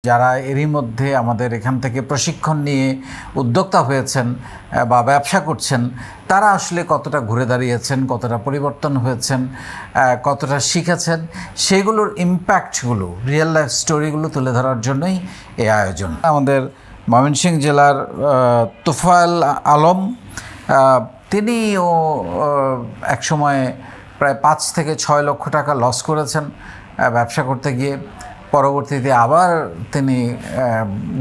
যারা এরই মধ্যে আমাদের এখান থেকে প্রশিক্ষণ নিয়ে উদ্যোক্তা হয়েছেন বা ব্যবসা করছেন, তারা আসলে কতটা ঘুরে দাঁড়িয়েছেন, কতটা পরিবর্তন হয়েছেন, কতটা শিখেছেন, সেগুলোর ইম্প্যাক্টগুলো, রিয়েল লাইফ স্টোরিগুলো তুলে ধরার জন্যই এই আয়োজন। আমাদের ময়মনসিংহ জেলার তোফায়েল আলম, তিনিও একসময় প্রায় 5 থেকে 6 লক্ষ টাকা লস করেছেন ব্যবসা করতে গিয়ে। পরবর্তীতে আবার তিনি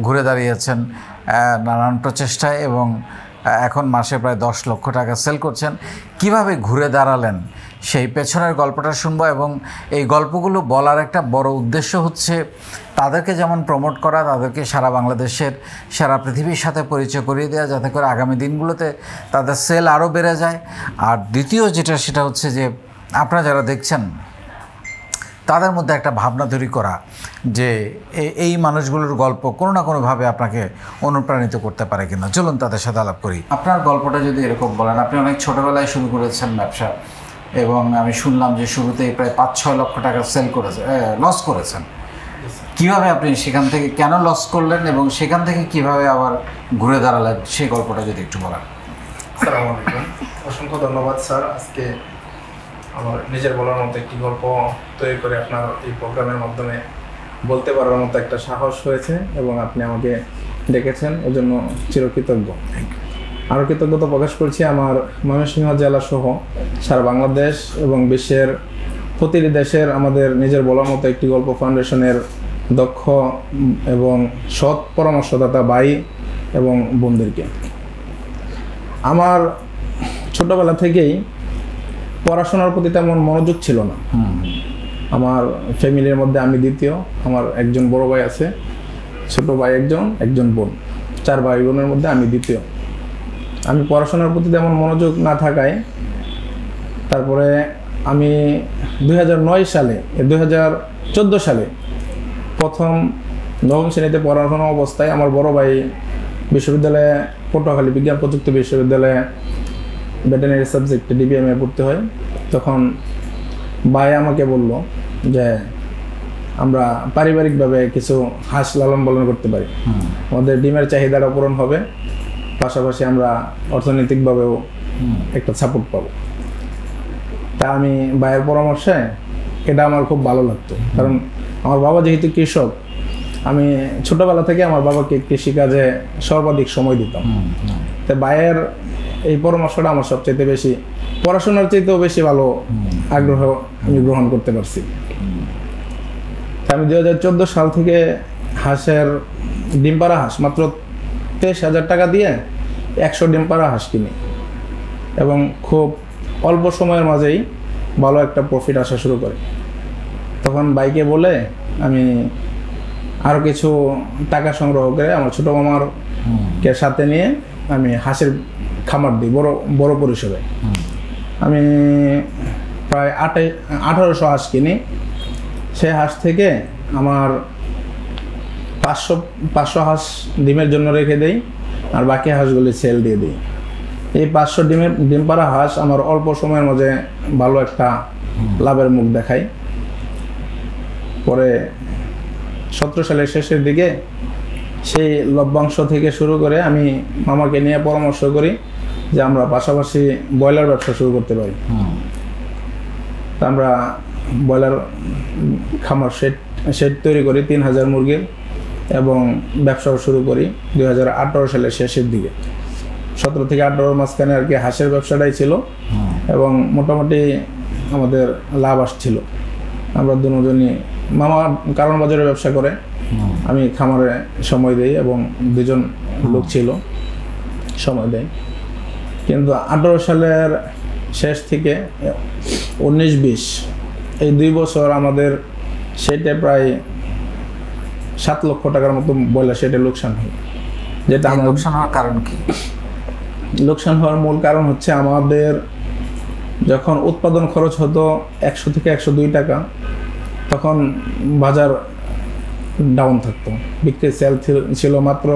ঘুরে দাঁড়িয়েছেন নানান প্রচেষ্টায় এবং এখন মাসে প্রায় 10 লক্ষ টাকা সেল করছেন। কিভাবে ঘুরে দাঁড়ালেন সেই পেছনের গল্পটা শুনবো, এবং এই গল্পগুলো বলার একটা বড় উদ্দেশ্য হচ্ছে তাদেরকে যেমন প্রমোট করা, তাদেরকে সারা বাংলাদেশের, সারা পৃথিবীর সাথে পরিচয় করিয়ে দেওয়া, যাতে করে আগামী দিনগুলোতে তাদের সেল আরও বেড়ে যায়। আর দ্বিতীয় যেটা, সেটা হচ্ছে যে আপনারা যারা দেখছেন তাদের মধ্যে একটা ভাবনা তৈরি করা যে এই মানুষগুলোর গল্প কোনো না কোনোভাবে আপনাকে অনুপ্রাণিত করতে পারে কিনা। চলুন তাদের সাথে আলাপ করি। আপনার গল্পটা যদি এরকম বলেন, আপনি অনেক ছোটোবেলায় শুরু করেছেন ব্যবসা, এবং আমি শুনলাম যে শুরুতেই প্রায় 5-6 লক্ষ টাকা সেল করেছেন, লস করেছেন। কীভাবে আপনি সেখান থেকে কেন লস করলেন এবং সেখান থেকে কিভাবে আবার ঘুরে দাঁড়ালেন, সেই গল্পটা যদি একটু বলেন। আসসালামু আলাইকুম, অসংখ্য ধন্যবাদ স্যার। আজকে আমার নিজের বলার মতো একটি গল্প তৈরি করে আপনার এই প্রোগ্রামের মাধ্যমে বলতে পারার মতো একটা সাহস হয়েছে, এবং আপনি আমাকে ডেকেছেন, এজন্য চিরকৃতজ্ঞ। আরও কৃতজ্ঞতা প্রকাশ করছি আমার ময়মনসিংহ জেলা সহ সারা বাংলাদেশ এবং বিশ্বের প্রতিটি দেশের আমাদের নিজের বলার মতো একটি গল্প ফাউন্ডেশনের দক্ষ এবং সৎ পরামর্শদাতা ভাই এবং বোনদেরকে। আমার ছোটবেলা থেকেই পড়াশোনার প্রতি তেমন মনোযোগ ছিল না। আমার ফ্যামিলির মধ্যে আমি দ্বিতীয়, আমার একজন বড় ভাই আছে, ছোট ভাই একজন বোন, 4 ভাই বোনের মধ্যে আমি দ্বিতীয়। আমি পড়াশোনার প্রতি তেমন মনোযোগ না থাকায় তারপরে আমি 2014 সালে প্রথম 9ম শ্রেণীতে পড়াশোনা অবস্থায় আমার বড় ভাই বিশ্ববিদ্যালয়ে, পটুয়াখালী বিজ্ঞান প্রযুক্তি বিশ্ববিদ্যালয়ে ভেটেরিনারি সাবজেক্টে ডিবিএমএ পড়তে হয়। তখন ভাই আমাকে বলল যে আমরা পারিবারিকভাবে কিছু হাঁস লালন পালন করতে পারি, আমাদের ডিমের চাহিদাটা পূরণ হবে, পাশাপাশি আমরা অর্থনৈতিকভাবেও একটা সাপোর্ট পাবো। তা আমি ভাইয়ের পরামর্শে, এটা আমার খুব ভালো লাগতো, কারণ আমার বাবা যেহেতু কৃষক, আমি ছোটবেলা থেকে আমার বাবাকে কৃষিকাজে সর্বাধিক সময় দিতাম। তো ভাইয়ের এই পরামর্শটা আমার সবচেয়ে বেশি, পড়াশোনার চাইতেও বেশি ভালো আগ্রহ আমি গ্রহণ করতে পারছি। আমি 2014 সাল থেকে হাঁসের ডিম পাড়া হাঁস মাত্র 23,000 টাকা দিয়ে 100 ডিম পাড়া হাঁস কিনি, এবং খুব অল্প সময়ের মাঝেই ভালো একটা প্রফিট আসা শুরু করে। তখন বাইকে বলে আমি আরও কিছু টাকা সংগ্রহ করে আমার ছোটো মামারকে সাথে নিয়ে আমি হাঁসের খামার দিই বড় পরিসরে। আমি প্রায় 1800 হাঁস কিনি। সেই হাঁস থেকে আমার 500 হাঁস ডিমের জন্য রেখে দেই, আর বাকি হাঁসগুলি সেল দিয়ে দিই। এই 500 ডিম পাড়া হাঁস আমার অল্প সময়ের মাঝে ভালো একটা লাভের মুখ দেখায়। পরে 17 সালের শেষের দিকে সেই লভ্যাংশ থেকে শুরু করে আমি মামাকে নিয়ে পরামর্শ করি যে আমরা পাশাপাশি ব্রয়লার ব্যবসা শুরু করতে পারি। তা আমরা ব্রয়লার খামার শেড তৈরি করি 3000 মুরগির, এবং ব্যবসাও শুরু করি 2018 সালের শেষের দিকে। 17 থেকে 18 মাঝখানে আর কি হাঁসের ব্যবসাটাই ছিল, এবং মোটামুটি আমাদের লাভ আসছিল। আমরা দুজনই, মামা কারণ বাজারে ব্যবসা করে, আমি খামারে সময় দিই, এবং 2জন লোক ছিল সময় দেয়। কিন্তু 18 সালের শেষ থেকে 19-20 এই 2 বছর আমাদের সেটে প্রায় 7 লক্ষ টাকার মতো ব্রয়লার সেটে লোকসান হয়। যেটা আমার লোকসান হওয়ার কারণ কি? লোকসান হওয়ার মূল কারণ হচ্ছে আমাদের যখন উৎপাদন খরচ হতো 100 থেকে 102 টাকা, তখন বাজার ডাউন থাকতো, বিক্রির সেল ছিল মাত্র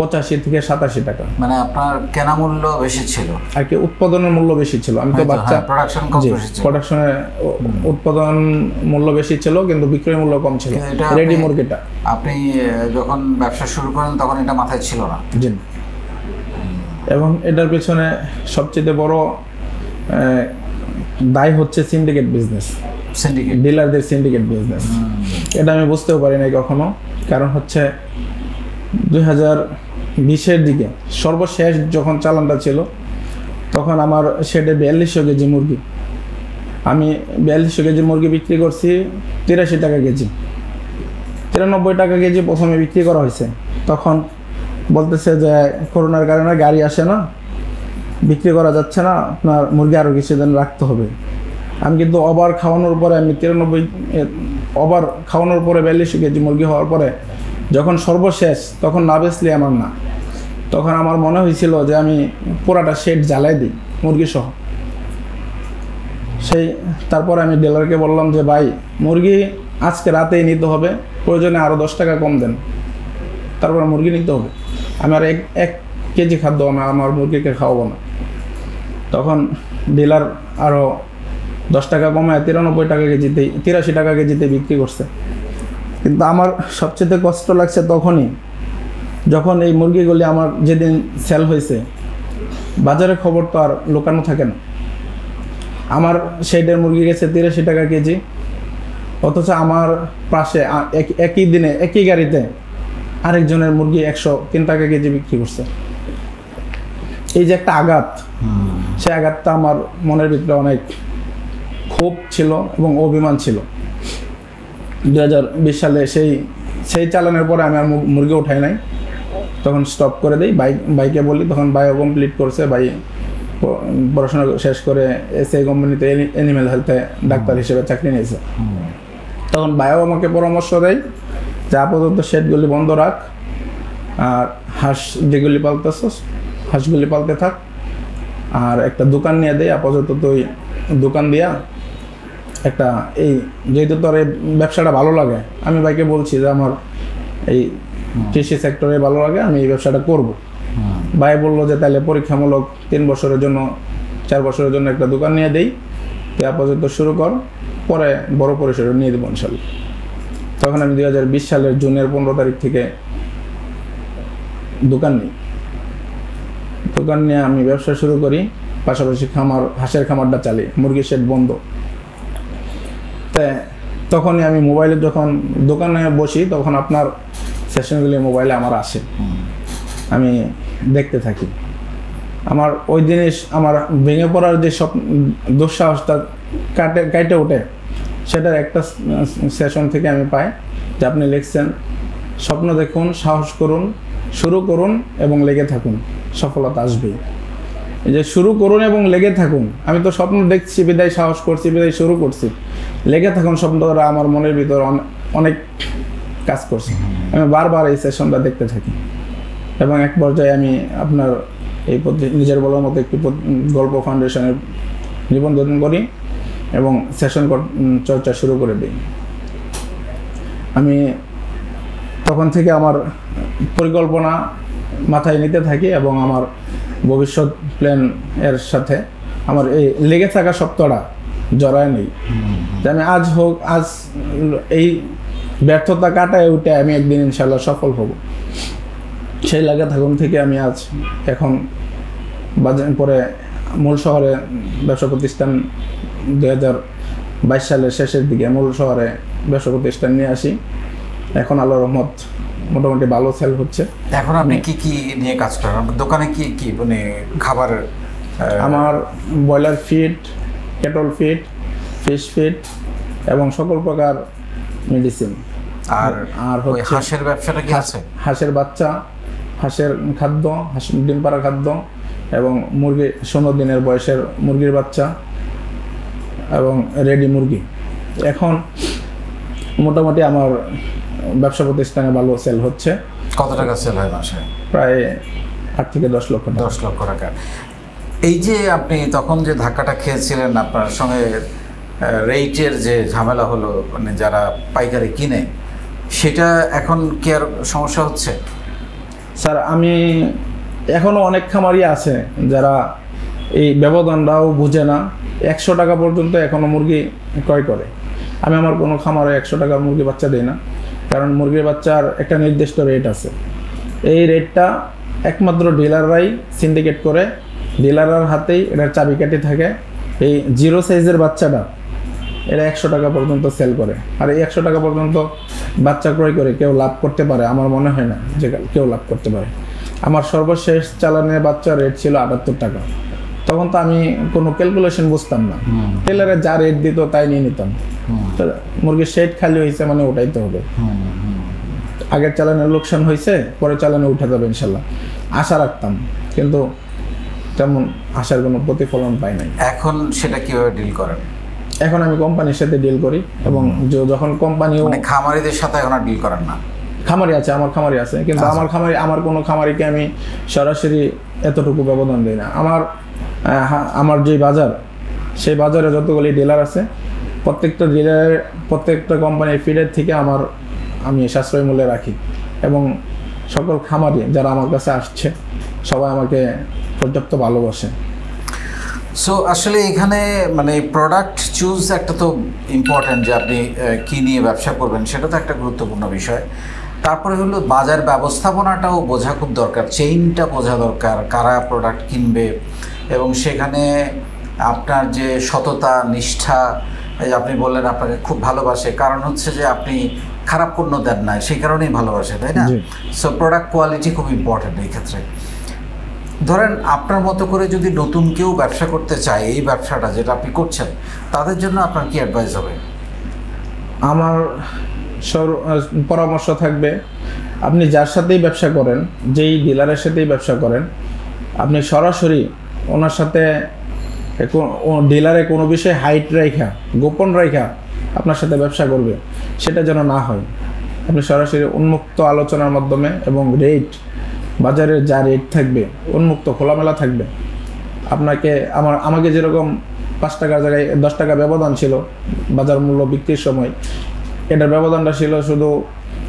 85 থেকে 87 টাকা। মানে আপনার কেনা মূল্য বেশি ছিল আর কি উৎপাদনের মূল্য বেশি ছিল। আমি তো বাচ্চা প্রোডাকশন কম বেশি ছিল, প্রোডাকশনের উৎপাদন মূল্য বেশি ছিল কিন্তু বিক্রয় মূল্য কম ছিল রেডি মুরগিটা। আপনি যখন ব্যবসা শুরু করেন তখন এটা মাথায় ছিল না? জি। এবং এটার পেছনে সবচেয়ে বড় দায় হচ্ছে সিন্ডিকেট বিজনেস, ডিলারদের সিন্ডিকেট বিজনেস। এটা আমি বুঝতেও পারি নাই কখনো। কারণ হচ্ছে 2020-এর দিকে সর্বশেষ যখন চালানটা ছিল তখন আমার শেডে 4200 কেজি মুরগি, আমি 4200 কেজি মুরগি বিক্রি করছি 83 টাকা কেজি, 93 টাকা কেজি প্রথমে বিক্রি করা হয়েছে। তখন বলতেছে যে করোনার কারণে গাড়ি আসে না, বিক্রি করা যাচ্ছে না, আপনার মুরগি আরও কিছুদিন রাখতে হবে। আমি কিন্তু ওভার খাওয়ানোর পরে আমি 93 ওভার খাওয়ানোর পরে 4200 কেজি মুরগি হওয়ার পরে যখন সর্বশেষ তখন না বেচলে আমার না, তখন আমার মনে হয়েছিল যে আমি পুরাটা শেড জ্বালাই দিই মুরগি সহ। তারপরে আমি ডিলারকে বললাম যে ভাই মুরগি আজকে রাতেই নিতে হবে, প্রয়োজনে আরও 10 টাকা কম দেন, তারপরে মুরগি নিতে হবে। আমি আর এক কেজি খাদ্য আমার মুরগিকে খাওয়াবো না। তখন ডিলার আরও 10 টাকা কমায় 93 টাকা কেজিতে 83 টাকা কেজিতে বিক্রি করছে। কিন্তু আমার সবচেয়ে কষ্ট লাগছে তখনই যখন এই মুরগিগুলি আমার যেদিন সেল হয়েছে, বাজারে খবর তো আর লুকানো থাকে না। আমার শেডের মুরগি গেছে 83 টাকা কেজি, অথচ আমার পাশে একই দিনে একই গাড়িতে আরেকজনের মুরগি 103 টাকা কেজি বিক্রি করছে। এই যে একটা আঘাত, সেই আঘাতটা আমার মনের ভিতরে অনেক ক্ষোভ ছিল এবং অভিমান ছিল। 2020 সালে সেই চালানের পরে আমি আর মুরগি উঠাই নাই, তখন স্টপ করে দিই। বাইকে বলি, তখন বায়ো কমপ্লিট করছে, ভাই পড়াশোনা শেষ করে এসআই কোম্পানিতে অ্যানিম্যাল হেলথে ডাক্তার হিসেবে চাকরি নিয়েছে। তখন বায়ো আমাকে পরামর্শ দেয় যে আপাতত শেডগুলি বন্ধ রাখ, আর হাঁস যেগুলি পালতেছস হাঁসগুলি পালতে থাক, আর একটা দোকান নিয়ে দেয় আপাতত। তুই দোকান দিয়া একটা এই যেহেতু তোর এই ব্যবসাটা ভালো লাগে, আমি ভাইকে বলছি যে আমার এই কৃষি সেক্টরে ভালো লাগে, আমি এই ব্যবসাটা করব। ভাই বললো যে তাহলে পরীক্ষামূলক 3 বছরের জন্য 4 বছরের জন্য একটা দোকান নিয়ে দেই, তুই আপাতত শুরু কর, পরে বড় পরিসরে নিয়ে দেবো ইনশাল্লাহ। তখন আমি 2020 সালের জুনের 15 তারিখ থেকে দোকান নিই। দোকান নিয়ে আমি ব্যবসা শুরু করি, পাশাপাশি হাঁসের খামারটা চালাই, মুরগির শেড বন্ধ। তখনই আমি মোবাইলে যখন দোকানে বসি তখন আপনার সেশনগুলি মোবাইলে আমার আসে, আমি দেখতে থাকি। আমার ওই জিনিস আমার ভেঙে পড়ার যে সব দুঃসাহসটা কাটে ওঠে, সেটার একটা সেশন থেকে আমি পাই যে আপনি লিখছেন, স্বপ্ন দেখুন, সাহস করুন, শুরু করুন এবং লেগে থাকুন, সফলতা আসবেই। এই যে শুরু করুন এবং লেগে থাকুন, আমি তো স্বপ্ন দেখছি বিদায় সাহস করছি, বিদায় শুরু করছি। লেগে থাকুন শব্দটা আমার মনের ভিতর অনেক কাজ করছে। আমি বারবার এই সেশনটা দেখতে থাকি এবং এক পর্যায়ে আমি আপনার এই নিজের বলার মতো একটি গল্প ফাউন্ডেশনের নিবন্ধন করি এবং সেশন চর্চা শুরু করে দিই। আমি তখন থেকে আমার পরিকল্পনা মাথায় নিতে থাকি এবং আমার ভবিষ্যৎ প্ল্যান এর সাথে আমার এই লেগে থাকা সপ্তাহটা জড়ায় নেই যে আমি আজ এই ব্যর্থতা কাটায় উঠে আমি একদিন ইনশাল্লাহ সফল হব। সেই লাগা থাকুন থেকে আমি আজ এখন পরে মূল শহরে ব্যবসা প্রতিষ্ঠান 2022 সালের শেষের দিকে মূল শহরে ব্যবসা প্রতিষ্ঠান নিয়ে আসি। এখন আল্লাহর রহমত মোটামুটি ভালো সেল হচ্ছে। এখন আপনি কি কি নিয়ে কাজ করেন দোকানে? কি মানে খাবার? আমার broiler feed, Kettle feed, fish feed এবং সকল প্রকার মেডিসিন। আর হচ্ছে হাঁসের ব্যবসাটা কি আছে? হাঁসের বাচ্চা, হাঁসের খাদ্য, ডিম পাড়া খাদ্য এবং মুরগি 16 দিনের বয়সের মুরগির বাচ্চা এবং রেডি মুরগি। এখন মোটামুটি আমার ব্যবসা প্রতিষ্ঠানে ভালো সেল হচ্ছে। কত টাকা সেল হয় মাসে? প্রায় 8 থেকে 10 লক্ষ টাকা। 10 লক্ষ টাকা। এই যে আপনি তখন যে ধাক্কাটা খেয়েছিলেন, আপনার সঙ্গে রেটের যে ঝামেলা হলো, মানে যারা পাইকারি কিনে, সেটা এখন কি আর সমস্যা হচ্ছে? স্যার আমি এখনও অনেক খামারি আছে যারা এই ব্যবধানটাও বুঝে না, 100 টাকা পর্যন্ত এখনও মুরগি ক্রয় করে। আমি আমার কোনো খামারে 100 টাকার মুরগি বাচ্চা দিই না, কারণ মুরগির বাচ্চার একটা নির্দিষ্ট রেট আছে। এই রেটটা একমাত্র ডিলাররাই সিন্ডিকেট করে, ডিলারের হাতেই এটার চাবিকাঠি থাকে। এই 0 সাইজের বাচ্চাটা এরা 100 টাকা পর্যন্ত সেল করে, আর এই 100 টাকা পর্যন্ত বাচ্চা ক্রয় করে কেউ লাভ করতে পারে আমার মনে হয় না যে কেউ লাভ করতে পারে। আমার সর্বশেষ চালানের বাচ্চার রেট ছিল 78 টাকা। তখন তো আমি কোনো ক্যালকুলেশন বুঝতাম না, টেলারে যা রেট দিত তাই নিয়ে নিতাম। মুরগির শেড খালি হয়েছে মানে ওটাইতে হবে, আগের চালানের লোকসান হয়েছে পরে চালানে উঠে যাবে ইনশাল্লাহ আশা রাখতাম, কিন্তু তেমন আশার কোনো প্রতিফলন পাই নাই। এখন সেটা কিভাবে ডিল করেন? এখন আমি কোম্পানির সাথে ডিল করি, এবং যখন কোম্পানিও মানে খামারিদের সাথে এখন আর ডিল করেন না? খামারি আছে, আমার খামারি আছে, কিন্তু আমার কোনো খামারিকে আমি সরাসরি এতটুকু ব্যবধান দিই না। আমার যে বাজার, সেই বাজারে যতগুলি ডিলার আছে প্রত্যেকটা ডিলারের প্রত্যেকটা কোম্পানির ফিডের থেকে আমি সাশ্রয় মূল্যে রাখি, এবং সকল খামারি যারা আমার কাছে আসছে সবাই আমাকে পর্যাপ্ত ভালোবাসে। সো আসলে এখানে মানে প্রোডাক্ট চুজ একটা তো ইম্পর্ট্যান্ট, যে আপনি কী নিয়ে ব্যবসা করবেন সেটা তো একটা গুরুত্বপূর্ণ বিষয়। তারপরে হলো বাজার ব্যবস্থাপনাটাও বোঝা খুব দরকার, চেইনটা বোঝা দরকার, কারা প্রোডাক্ট কিনবে, এবং সেখানে আপনার যে সততা নিষ্ঠা, আপনি বললেন আপনাকে খুব ভালোবাসে, কারণ হচ্ছে যে আপনি খারাপ পণ্য দেন না, সেই কারণেই ভালোবাসে, তাই না? সো প্রোডাক্ট কোয়ালিটি খুব ইম্পর্ট্যান্ট এই ক্ষেত্রে। ধরেন আপনার মতো করে যদি নতুন কেউ ব্যবসা করতে চায়, এই ব্যবসাটা যেটা আপনি করছেন, তাদের জন্য আপনার কি অ্যাডভাইস হবে? আমার পরামর্শ থাকবে, আপনি যার সাথেই ব্যবসা করেন, যেই ডিলারের সাথেই ব্যবসা করেন, আপনি সরাসরি ওনার সাথে ডিলারে কোনো বিষয়ে হাইট রেখা, গোপন রেখা আপনার সাথে ব্যবসা করবে, সেটা যেন না হয়। আপনি সরাসরি উন্মুক্ত আলোচনার মাধ্যমে, এবং রেট বাজারের যা রেট থাকবে উন্মুক্ত খোলামেলা থাকবে। আমাকে যেরকম 5 টাকার জায়গায় 10 টাকা ব্যবধান ছিল বাজার মূল্য বিক্রির সময়, এটার ব্যবধানটা ছিল শুধু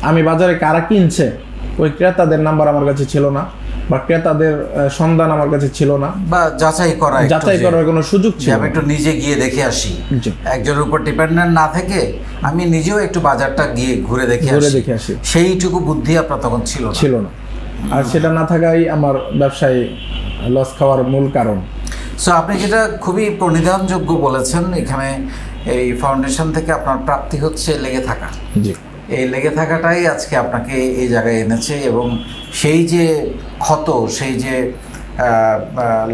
আমি বাজারে কারা কিনছে ওই ক্রেতাদের নাম্বার আমার কাছে ছিল না, বা ক্রেতাদের সন্ধান আমার কাছে ছিল না, বা যাচাই করার কোনো সুযোগ ছিল। আমি একটু নিজে গিয়ে দেখে আসি, একজনের উপর ডিপেন্ডেন্ট না থেকে আমি নিজেও একটু বাজারটা গিয়ে ঘুরে দেখে আসি, সেইটুকু বুদ্ধি আপনার তখন ছিল না। আর সেটা না থাকাই আমার ব্যবসায় লস খাওয়ার মূল কারণ। সো আপনি যেটা খুবই প্রণিধানযোগ্য বলেছেন, এখানে এই ফাউন্ডেশন থেকে আপনার প্রাপ্তি হচ্ছে লেগে থাকা। জি, এই লেগে থাকাটাই আজকে আপনাকে এই জায়গায় এনেছে, এবং সেই যে ক্ষত, সেই যে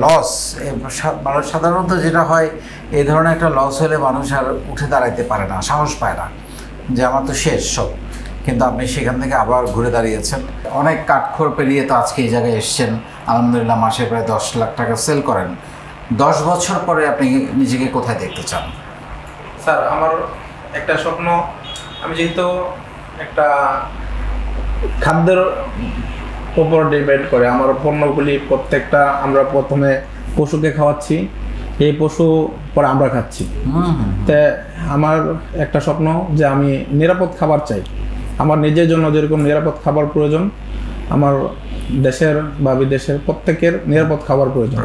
লস, মানুষ সাধারণত যেটা হয়, এই ধরনের একটা লস হলে মানুষ আর উঠে দাঁড়াইতে পারে না, সাহস পায় না যে আমার তো শেষ সব। কিন্তু আপনি সেখান থেকে আবার ঘুরে দাঁড়িয়েছেন, অনেক কাঠখড় পেরিয়ে তো আজকে এই জায়গায় এসছেন। আলহামদুলিল্লাহ, মাসে প্রায় 10 লাখ টাকা সেল করেন। 10 বছর পরে আপনি নিজেকে কোথায় দেখতে চান? স্যার, আমার একটা স্বপ্ন, আমি যেহেতু একটা খাদ্যের উপর ডিপেন্ড করে আমার পণ্যগুলি, প্রত্যেকটা আমরা প্রথমে পশুকে খাওয়াচ্ছি, এই পশু পরে আমরা খাচ্ছি। তে আমার একটা স্বপ্ন যে আমি নিরাপদ খাবার চাই। আমার নিজের জন্য যেরকম নিরাপদ খাবার প্রয়োজন, আমার দেশের বা বিদেশের প্রত্যেকের নিরাপদ খাবার প্রয়োজন।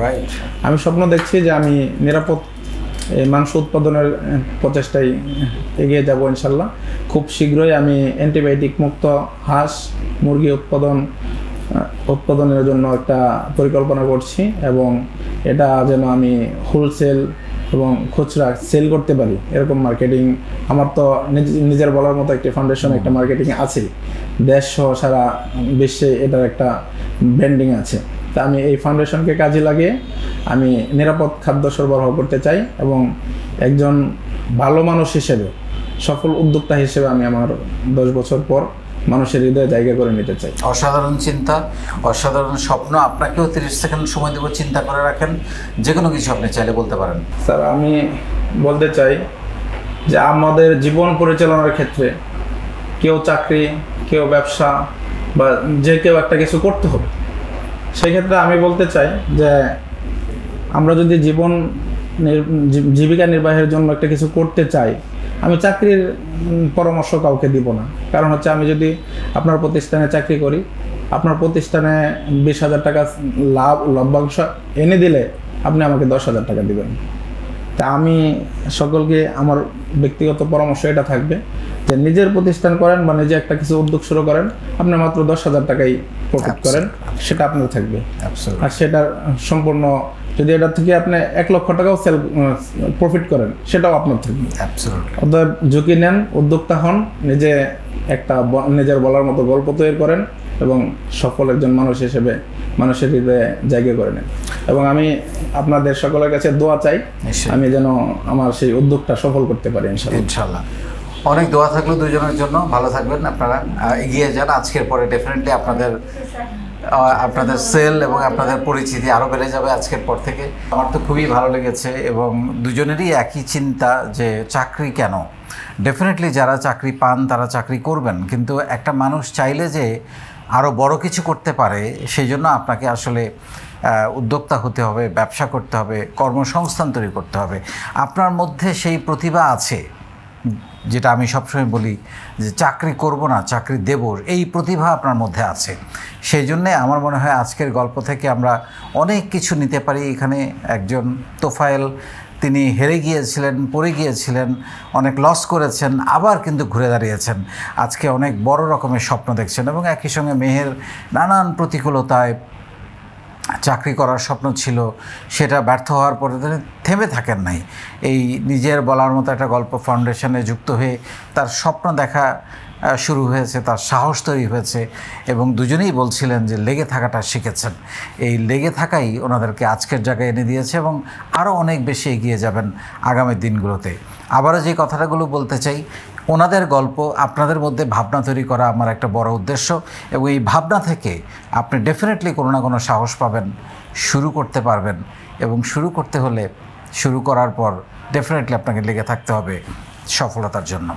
আমি স্বপ্ন দেখছি যে আমি নিরাপদ মাংস উৎপাদনের প্রচেষ্টায় এগিয়ে যাব ইনশাল্লাহ। খুব শীঘ্রই আমি অ্যান্টিবায়োটিক মুক্ত হাঁস মুরগি উৎপাদনের জন্য একটা পরিকল্পনা করছি, এবং এটা যেন আমি হোলসেল এবং খুচরা সেল করতে পারি, এরকম মার্কেটিং আমার তো নিজের বলার মতো একটি ফাউন্ডেশন, একটা মার্কেটিং আছে, দেশ সহ সারা বিশ্বে এটার একটা ব্র্যান্ডিং আছে। তা আমি এই ফাউন্ডেশনকে কাজে লাগিয়ে আমি নিরাপদ খাদ্য সরবরাহ করতে চাই, এবং একজন ভালো মানুষ হিসেবে, সফল উদ্যোক্তা হিসেবে আমি আমার 10 বছর পর মানুষের হৃদয়ে জায়গা করে নিতে চাই। অসাধারণ চিন্তা, অসাধারণ স্বপ্ন। আপনাকেও 30 সেকেন্ড সময় দেব, চিন্তা করে রাখেন, যে কোনো কিছু আপনি চাইলে বলতে পারেন। স্যার, আমি বলতে চাই যে আমাদের জীবন পরিচালনার ক্ষেত্রে কেউ চাকরি, কেউ ব্যবসা, বা যে কেউ একটা কিছু করতে হবে। সেক্ষেত্রে আমি বলতে চাই যে আমরা যদি জীবিকা নির্বাহের জন্য একটা কিছু করতে চাই, আমি চাকরির পরামর্শ কাউকে দিব না। কারণ হচ্ছে, আমি যদি আপনার প্রতিষ্ঠানে চাকরি করি, আপনার প্রতিষ্ঠানে 20,000 টাকা লভ্যাংশ এনে দিলে আপনি আমাকে 10,000 টাকা দিবেন। তা আমি সকলকে আমার ব্যক্তিগত পরামর্শ এটা থাকবে যে নিজের প্রতিষ্ঠান করেন বা নিজে একটা কিছু উদ্যোগ শুরু করেন, আপনি মাত্র 10,000 টাকাই প্রফিট করেন, সেটা আপনার থাকবে। আর সেটার সম্পূর্ণ যদি এটা থেকে আপনি 1 লক্ষ টাকাও প্রফিট করেন, সেটাও আপনার থাকবে। অতএব ঝুঁকি নেন, উদ্যোক্তা হন, নিজের বলার মতো গল্প তৈরি করেন এবং সফল একজন মানুষ হিসেবে মানুষের হৃদয়ে জায়গা করে নেন। এবং আমি আপনাদের সকলের কাছে দোয়া চাই আমি যেন আমার সেই উদ্যোগটা সফল করতে পারি ইনশাআল্লাহ। অনেক দোয়া থাকলো দুজনের জন্য। ভালো থাকবেন আপনারা, এগিয়ে যান। আজকের পরে ডেফিনেটলি আপনাদের সেল এবং আপনাদের পরিচিতি আরও বেড়ে যাবে আজকের পর থেকে। আমার তো খুবই ভালো লেগেছে এবং দুজনেরই একই চিন্তা যে চাকরি কেন। ডেফিনেটলি যারা চাকরি পান তারা চাকরি করবেন, কিন্তু একটা মানুষ চাইলে যে আরও বড় কিছু করতে পারে সেই জন্য আপনাকে আসলে উদ্যোক্তা হতে হবে, ব্যবসা করতে হবে, কর্মসংস্থান তৈরি করতে হবে। আপনার মধ্যে সেই প্রতিভা আছে, যেটা আমি সবসময় বলি যে চাকরি করব না চাকরি দেব, এই প্রতিভা আপনার মধ্যে আছে। সেই জন্যে আমার মনে হয় আজকের গল্প থেকে আমরা অনেক কিছু নিতে পারি। এখানে একজন তোফায়েল, তিনি হেরে গিয়েছিলেন, পড়ে গিয়েছিলেন, অনেক লস করেছেন, আবার কিন্তু ঘুরে দাঁড়িয়েছেন। আজকে অনেক বড় রকমের স্বপ্ন দেখছেন এবং একই সঙ্গে মেহের নানান প্রতিকূলতায় চাকরি করার স্বপ্ন ছিল, সেটা ব্যর্থ হওয়ার পরে থেমে থাকেন নাই। এই নিজের বলার মতো একটা গল্প ফাউন্ডেশনে যুক্ত হয়ে তার স্বপ্ন দেখা শুরু হয়েছে, তার সাহস তৈরি হয়েছে এবং দুজনেই বলছিলেন যে লেগে থাকাটা শিখেছেন। এই লেগে থাকাই ওনাদেরকে আজকের জায়গায় এনে দিয়েছে এবং আরও অনেক বেশি এগিয়ে যাবেন আগামী দিনগুলোতে। আবারও যে কথাটাগুলো বলতে চাই, ওনাদের গল্প আপনাদের মধ্যে ভাবনা তৈরি করা আমার একটা বড় উদ্দেশ্য এবং এই ভাবনা থেকে আপনি ডেফিনেটলি কোনো না কোনো সাহস পাবেন, শুরু করতে পারবেন এবং শুরু করতে হলে শুরু করার পর ডেফিনেটলি আপনাকে লেগে থাকতে হবে সফলতার জন্য।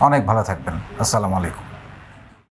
অনেক ভালো থাকবেন। আসসালামু আলাইকুম।